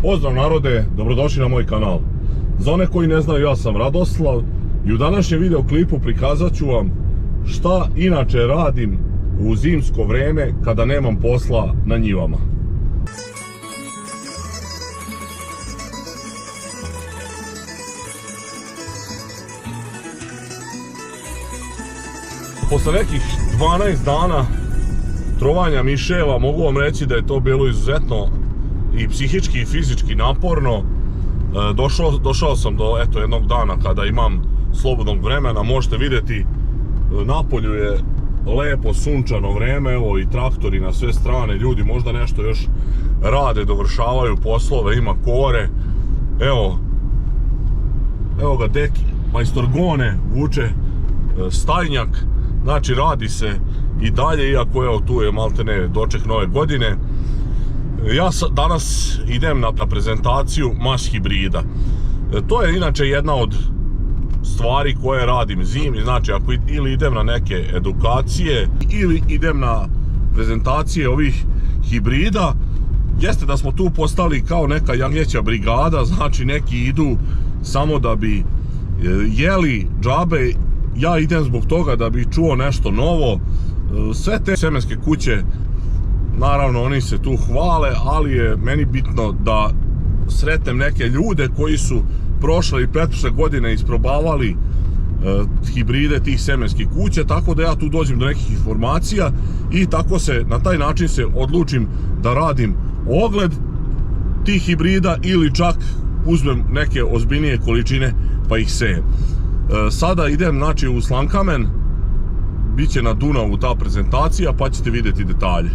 Pozdrav narode, dobrodošli na moj kanal. Za one koji ne znaju, ja sam Radoslav i u današnjem videoklipu prikazat ću vam šta inače radim u zimsko vreme kada nemam posla na njivama. Posle nekih 12 dana trovanja miševa mogu vam reći da je to bilo izuzetno i psihički i fizički naporno. Došao sam do jednog dana kada imam slobodnog vremena. Možete vidjeti, napolju je lepo sunčano vreme, evo i traktori na sve strane, ljudi možda nešto još rade, dovršavaju poslove, ima kore. Evo ga deki, majstor Gone vuče stajnjak, znači radi se i dalje, iako evo tu je maltene doček nove godine. Ja danas idem na prezentaciju MAS hibrida. To je inače jedna od stvari koje radim zimi, znači ako ili idem na neke edukacije ili idem na prezentacije ovih hibrida, jeste da smo tu postali kao neka jagnjeća brigada, znači neki idu samo da bi jeli džabe, ja idem zbog toga da bi čuo nešto novo. Sve te semenske kuće, naravno oni se tu hvale, ali je meni bitno da sretnem neke ljude koji su prošle i pretprošle godine isprobavali hibride tih semenskih kuća, tako da ja tu dođem do nekih informacija i tako se, na taj način se odlučim da radim ogled tih hibrida ili čak uzmem neke ozbiljnije količine pa ih sejem. Sada idem znači u Slankamen, bit će na Dunavu ta prezentacija pa ćete vidjeti detalje.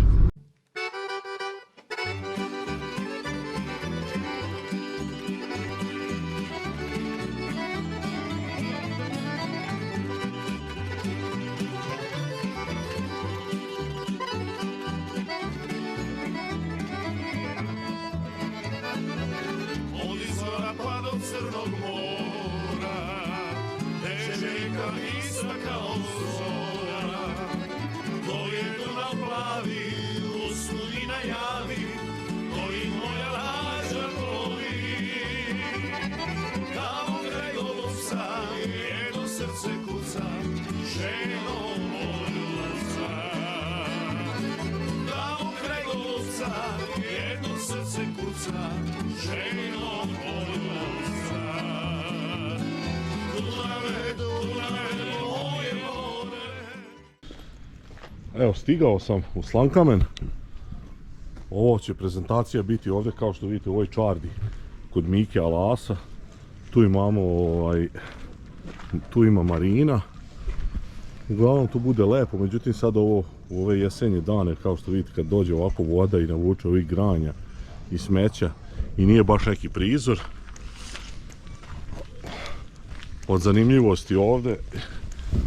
Crnog mora, težeka istaka od zora, koji Dunav plavi, usnudi najavi, koji moja lađa plovi. Kao kraj Golubca, jedno srce kuca, ženo poljuca. Kao kraj Golubca, jedno srce kuca, ženo poljuca. Evo, stigao sam u Slankamen. Ovo će prezentacija biti ovdje, kao što vidite, u ovoj čardi kod Mike Alasa. Tu imamo tu ima marina. Uglavnom tu bude lepo, međutim sad u ove jesenje dane, kao što vidite, kad dođe ovako voda i navuče ovih granja i smeća i nije baš neki prizor. Od zanimljivosti ovdje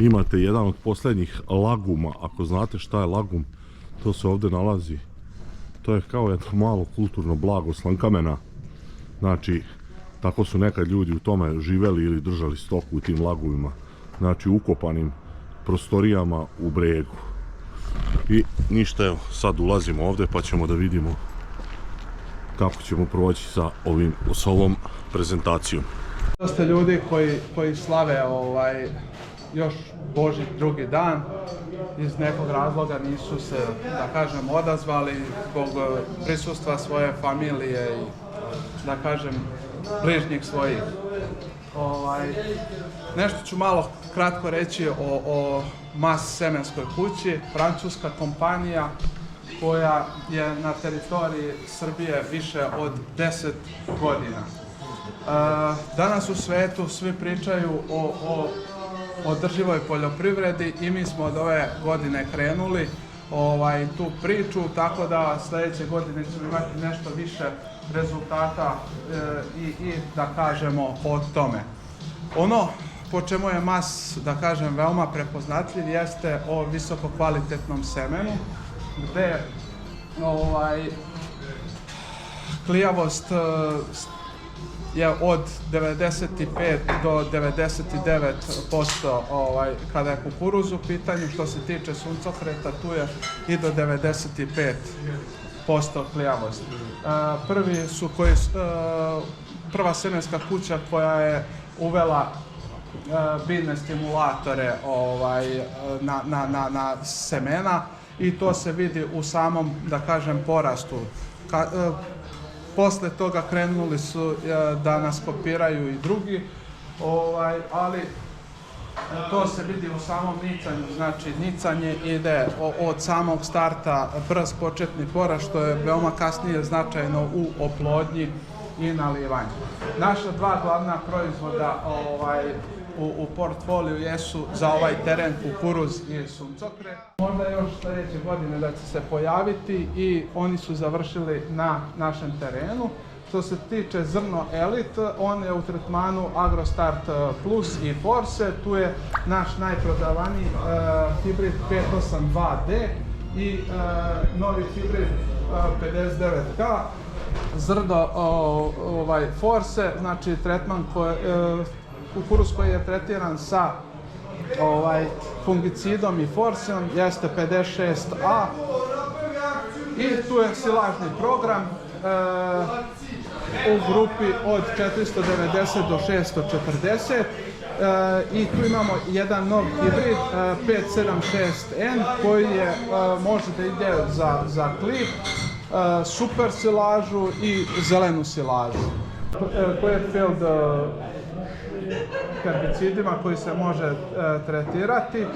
imate jedan od posljednjih laguma. Ako znate šta je lagum, to se ovdje nalazi. To je kao jedno malo kulturno blago Slankamena. Znači, tako su nekad ljudi u tome živeli ili držali stoku u tim lagumima. Znači, ukopanim prostorijama u bregu. I ništa, evo, sad ulazimo ovdje pa ćemo da vidimo kako ćemo proći sa ovom prezentacijom. Dosta ljudi koji slave još Božji drugi dan, iz nekog razloga nisu se, da kažem, odazvali zbog prisustva svoje familije i, da kažem, bližnjih svojih. Nešto ću malo kratko reći o MAS semenskoj kući, francuska kompanija koja je na teritoriji Srbije više od 10 godina. Danas u svetu svi pričaju o održivoj poljoprivredi i mi smo od ove godine krenuli tu priču, tako da sljedeće godine ćemo imati nešto više rezultata i da kažemo o tome. Ono po čemu je MAS, da kažem, veoma prepoznatljiv jeste o visoko kvalitetnom semenu, gde klijavost je od 95 do 99% kada je kukuruz u pitanju. Što se tiče suncokreta, tu je i do 95%. klijavosti. Prva sjemenska kuća koja je uvela biljne stimulatore na semena i to se vidi u samom, da kažem, porastu. Posle toga krenuli su da nas kopiraju i drugi, ali to se vidi u samom nicanju. Znači, nicanje ide od samog starta, brz početni porast, što je veoma kasnije značajno u oplodnji i nalivanju. Naša dva glavna proizvoda u portfoliju jesu za ovaj teren kukuruz i suncokret. Možda još sljedeće godine da će se pojaviti i oni su završili na našem terenu. Što se tiče zrno Elite, on je u tretmanu AgroStart Plus i Force. Tu je naš najprodavaniji hibrid 582D i novi hibrid 59K. Zrno Force, znači tretman kukuruz koji je tretiran sa fungicidom i forseom jeste 56A i tu je silažni program u grupi od 490 do 640 i tu imamo jedan nov hibrid 576N koji je, može da ide za klip, super silažu i zelenu silažu. Clearfield herbicidima koji se može tretirati,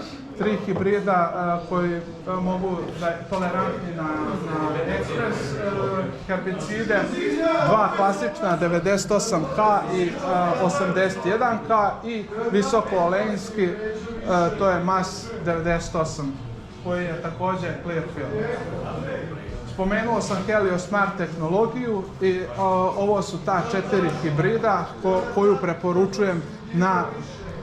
3 hibrida koji mogu da je tolerantni na ekspres herbicide, 2 klasična 98K i 81K i visoko olejinski, to je MAS 98 koji je također Clearfield. Spomenuo sam HelioSmart tehnologiju i ovo su ta 4 hibrida koju preporučujem na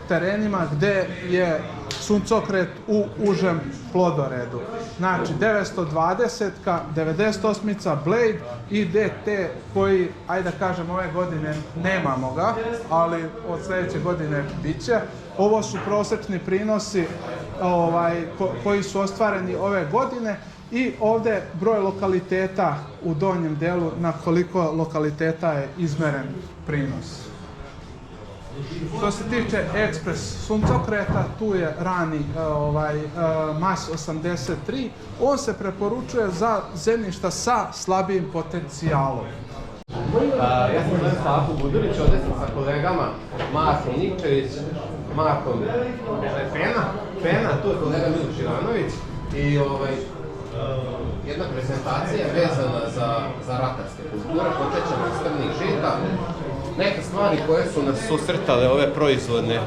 terenima gdje je suncokret u užem plodoredu. Znači 920-ka, 98-ca Blade i DT koji, ajde da kažem, ove godine nemamo ga, ali od sljedeće godine bit će. Ovo su prosječni prinosi koji su ostvareni ove godine. I ovdje broj lokaliteta u donjem delu, na koliko lokaliteta je izmeren prinos. Što se tiče ekspres suncokreta, tu je rani MAS 83. On se preporučuje za zemljišta sa slabijim potencijalom. Ja sam zovem Slavko Budurić, ovdje sam sa kolegama Markom Nikčević, Markom Pena, tu je kolega Miloš Ivanović i jedna prezentacija vezana za ratarske kulture, počećemo s crnih žita. Neke stvari koje su nas susretale ove proizvodne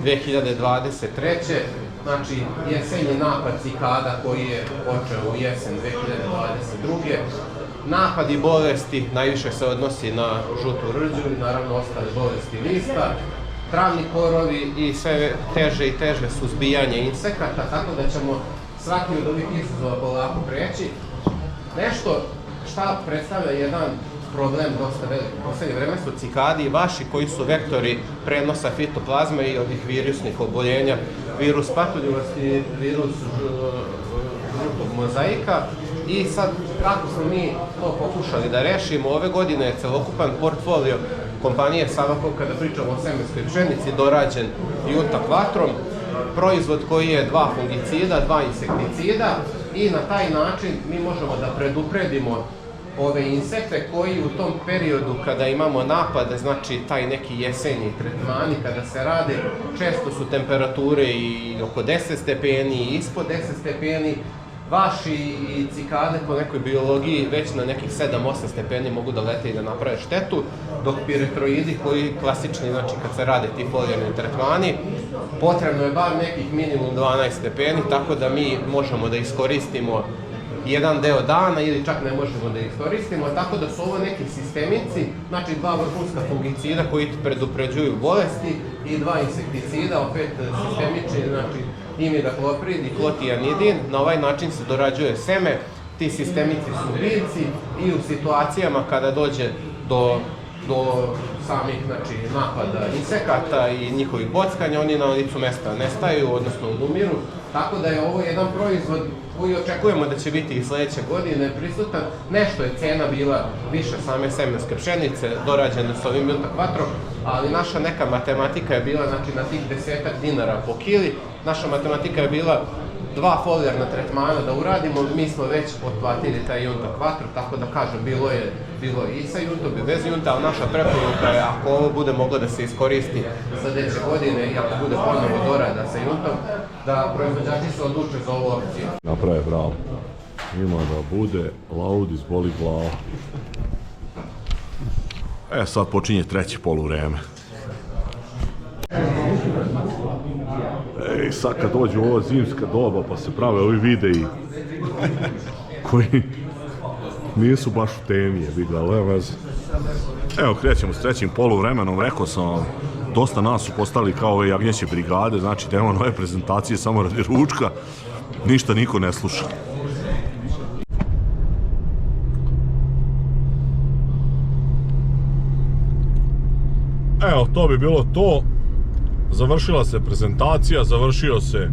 2023. Znači, jesenji napad cikada koji je počeo u jesen 2022. Napadi bolesti najviše se odnosi na žutu rđu i naravno ostale bolesti lista. Travni korovi i sve teže i teže suzbijanje insekata, tako da ćemo svaki od ovih izazova polako preći. Nešto šta predstavlja jedan problem dosta velik u poslednje vreme su cikadi i vaši koji su vektori prenosa fitoplazme i ovih virusnih oboljenja, virus patuljosti, virus žutog mozaika. I sad kako smo mi to pokušali da rešimo, ove godine je celokupan portfolio kompanije Savakov, kada pričamo o semenskoj pšenici, dorađen Jutak vatrom, proizvod koji je 2 fungicida, 2 insekticida i na taj način mi možemo da predupredimo ove insekte koji u tom periodu kada imamo napade, znači taj neki jesenji tretmani kada se rade, često su temperature i oko 10 stepeni i ispod 10 stepeni. Vaši i cikade po nekoj biologiji već na nekih 7-8 stepeni mogu da lete i da naprave štetu, dok piretroidi koji klasični, znači kad se rade ti folijarni tretmani, potrebno je bar nekih minimum 12 stepeni, tako da mi možemo da iskoristimo jedan deo dana ili čak ne možemo da iskoristimo, tako da su ovo neki sistemici, znači 2 vrhunska fungicida koji predupređuju bolesti i 2 insekticida, opet sistemični, znači imidacloprid i klotijanidin. Na ovaj način se dorađuje seme, ti sistemici su biljci i u situacijama kada dođe do samih napada insekata i njihovih bockanja, oni na licu mesta nestaju, odnosno odumiru. Tako da je ovo jedan proizvod koji očekujemo da će biti i sljedeće godine prisutan. Nešto je cena bila više same semenske pšenice, dorađene s ovim Junta Quattro, ali naša neka matematika je bila, znači na tih 10 dinara po kili, naša matematika je bila 2 folijarna tretmana da uradimo, mi smo već otplatili taj Junta Quattro, tako da kažem, bilo je i sa Juntom i bez Junta, ali naša preporuka je ako ovo bude moglo da se iskoristi sljedeće godine i ako bude ponovo dorada sa Juntom, da proizvođači se odluče za ovu opciju. Naprave, bravo. Ima da bude laud izboli glava. Sad počinje treće poluvreme. Sad kad dođe u ova zimska doba pa se prave ovi videi koji nisu baš u temi, Evo, krećemo s trećim poluvremenom, rekao sam vam, dosta nas su postali kao ove jagnjeće brigade, znači da imamo nove prezentacije samo radi ručka, ništa niko ne sluša. Evo, to bi bilo to. Završila se prezentacija, završio se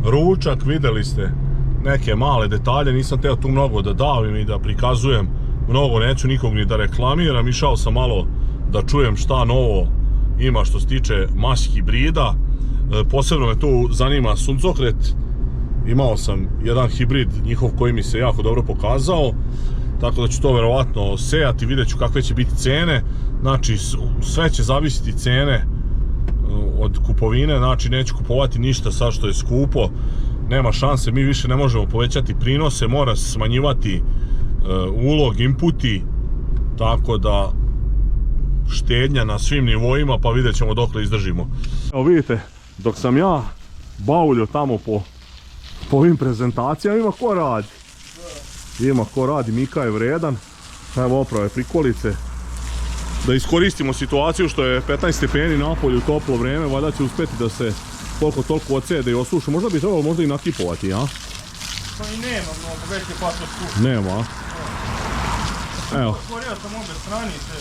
ručak, vidjeli ste neke male detalje, nisam teo tu mnogo da davim i da prikazujem, mnogo neću nikog ni da reklamiram, išao sam malo da čujem šta novo ima što se tiče mas hibrida, posebno me tu zanima suncokret, imao sam jedan hibrid njihov koji mi se jako dobro pokazao, tako da ću to verovatno sejati, vidjet ću kakve će biti cene, znači sve će zavisiti cene od kupovine, znači neću kupovati ništa sad što je skupo, nema šanse, mi više ne možemo povećati prinose, mora se smanjivati ulog, inputi, tako da štednja na svim nivoima, pa vidjet ćemo dokle izdržimo. Evo vidite, dok sam ja bauljio tamo po ovim prezentacijama, ima ko radi. Ima ko radi, Mika je vredan, evo oprave prikolice. Da iskoristimo situaciju što je 15 stepeni napolju, toplo vreme, valjda će uspjeti da se koliko toliko ocede i osuši. Možda bi trebalo možda i nakipovati, ja? Pa i nema mnogo, već je pato skup. Nema, a? Evo. Otvorio sam obe stranice.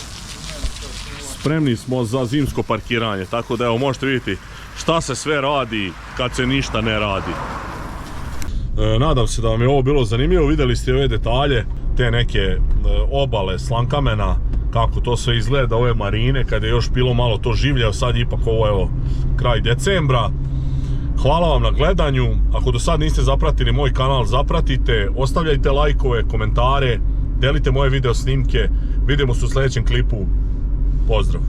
Spremni smo za zimsko parkiranje, tako da evo možete vidjeti šta se sve radi kad se ništa ne radi. Nadam se da vam je ovo bilo zanimljivo, vidjeli ste ove detalje, te neke obale slankamena, kako to sve izgleda, ove marine, kad je još bilo malo to življa, sad ipak ovo evo kraj decembra. Hvala vam na gledanju, ako do sad niste zapratili moj kanal, zapratite, ostavljajte lajkove, komentare, delite moje video snimke, vidimo se u sljedećem klipu, pozdrav!